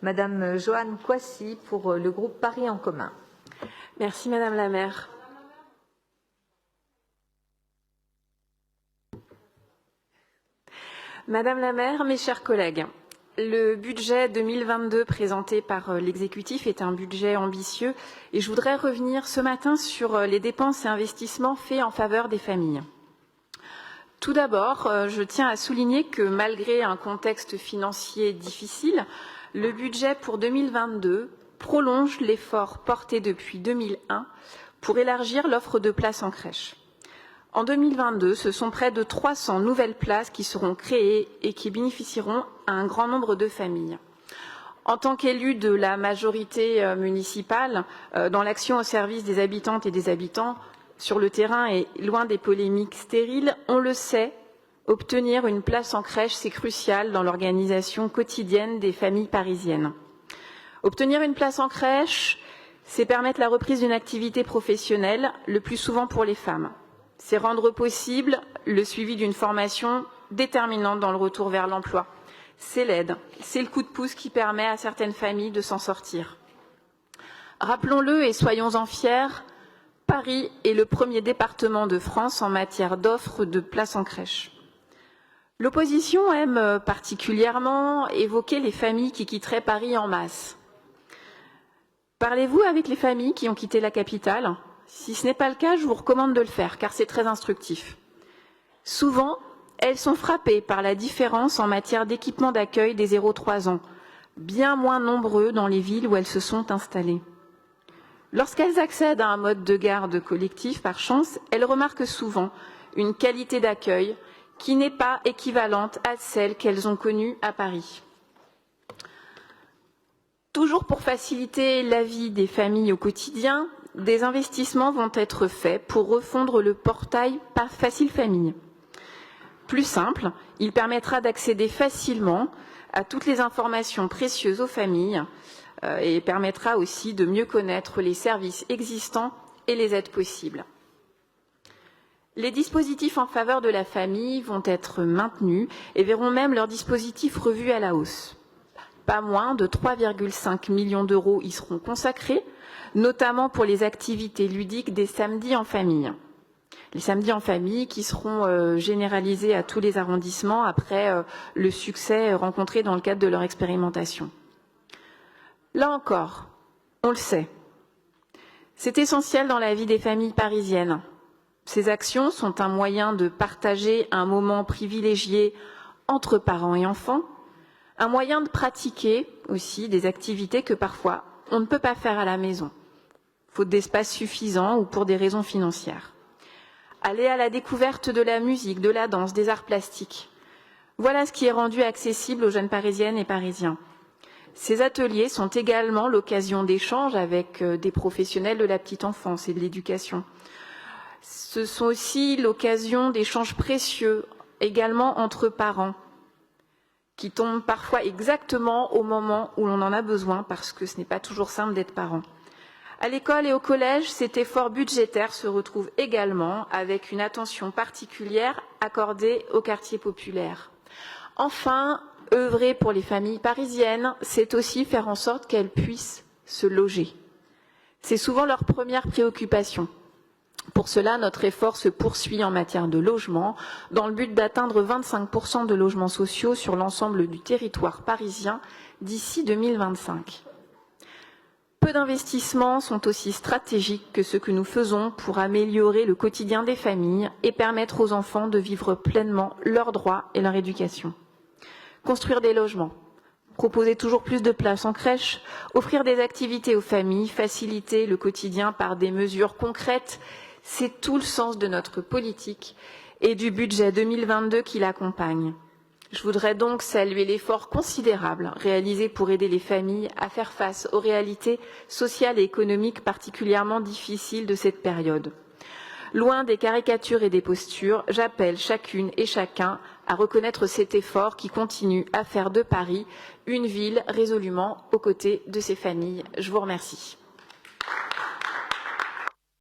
Madame Joanne Coissy pour le groupe Paris en commun. Merci Madame la maire. Madame la maire, mes chers collègues, le budget 2022 présenté par l'exécutif est un budget ambitieux et je voudrais revenir ce matin sur les dépenses et investissements faits en faveur des familles. Tout d'abord, je tiens à souligner que malgré un contexte financier difficile, le budget pour 2022 prolonge l'effort porté depuis 2001 pour élargir l'offre de places en crèche. En 2022, ce sont près de 300 nouvelles places qui seront créées et qui bénéficieront à un grand nombre de familles. En tant qu'élu de la majorité municipale, dans l'action au service des habitantes et des habitants, sur le terrain et loin des polémiques stériles, on le sait, obtenir une place en crèche, c'est crucial dans l'organisation quotidienne des familles parisiennes. Obtenir une place en crèche, c'est permettre la reprise d'une activité professionnelle, le plus souvent pour les femmes. C'est rendre possible le suivi d'une formation déterminante dans le retour vers l'emploi. C'est l'aide, c'est le coup de pouce qui permet à certaines familles de s'en sortir. Rappelons-le et soyons-en fiers, Paris est le premier département de France en matière d'offres de places en crèche. L'opposition aime particulièrement évoquer les familles qui quitteraient Paris en masse. Parlez-vous avec les familles qui ont quitté la capitale ? Si ce n'est pas le cas, je vous recommande de le faire, car c'est très instructif. Souvent, elles sont frappées par la différence en matière d'équipement d'accueil des 0-3 ans, bien moins nombreux dans les villes où elles se sont installées. Lorsqu'elles accèdent à un mode de garde collectif, par chance, elles remarquent souvent une qualité d'accueil qui n'est pas équivalente à celle qu'elles ont connue à Paris. Toujours pour faciliter la vie des familles au quotidien, des investissements vont être faits pour refondre le portail Facile Famille. Plus simple, il permettra d'accéder facilement à toutes les informations précieuses aux familles et permettra aussi de mieux connaître les services existants et les aides possibles. Les dispositifs en faveur de la famille vont être maintenus et verront même leurs dispositifs revus à la hausse. Pas moins de 3,5 millions d'euros y seront consacrés, notamment pour les activités ludiques des samedis en famille. Les samedis en famille qui seront généralisés à tous les arrondissements après le succès rencontré dans le cadre de leur expérimentation. Là encore, on le sait, c'est essentiel dans la vie des familles parisiennes. Ces actions sont un moyen de partager un moment privilégié entre parents et enfants, un moyen de pratiquer aussi des activités que parfois on ne peut pas faire à la maison, faute d'espace suffisant ou pour des raisons financières. Aller à la découverte de la musique, de la danse, des arts plastiques. Voilà ce qui est rendu accessible aux jeunes parisiennes et parisiens. Ces ateliers sont également l'occasion d'échanges avec des professionnels de la petite enfance et de l'éducation. Ce sont aussi l'occasion d'échanges précieux, également entre parents, qui tombent parfois exactement au moment où l'on en a besoin, parce que ce n'est pas toujours simple d'être parent. À l'école et au collège, cet effort budgétaire se retrouve également avec une attention particulière accordée aux quartiers populaires. Enfin, œuvrer pour les familles parisiennes, c'est aussi faire en sorte qu'elles puissent se loger. C'est souvent leur première préoccupation. Pour cela, notre effort se poursuit en matière de logement, dans le but d'atteindre 25% de logements sociaux sur l'ensemble du territoire parisien d'ici 2025. Peu d'investissements sont aussi stratégiques que ce que nous faisons pour améliorer le quotidien des familles et permettre aux enfants de vivre pleinement leurs droits et leur éducation. Construire des logements, proposer toujours plus de places en crèche, offrir des activités aux familles, faciliter le quotidien par des mesures concrètes, c'est tout le sens de notre politique et du budget 2022 qui l'accompagne. Je voudrais donc saluer l'effort considérable réalisé pour aider les familles à faire face aux réalités sociales et économiques particulièrement difficiles de cette période. Loin des caricatures et des postures, j'appelle chacune et chacun à reconnaître cet effort qui continue à faire de Paris une ville résolument aux côtés de ses familles. Je vous remercie.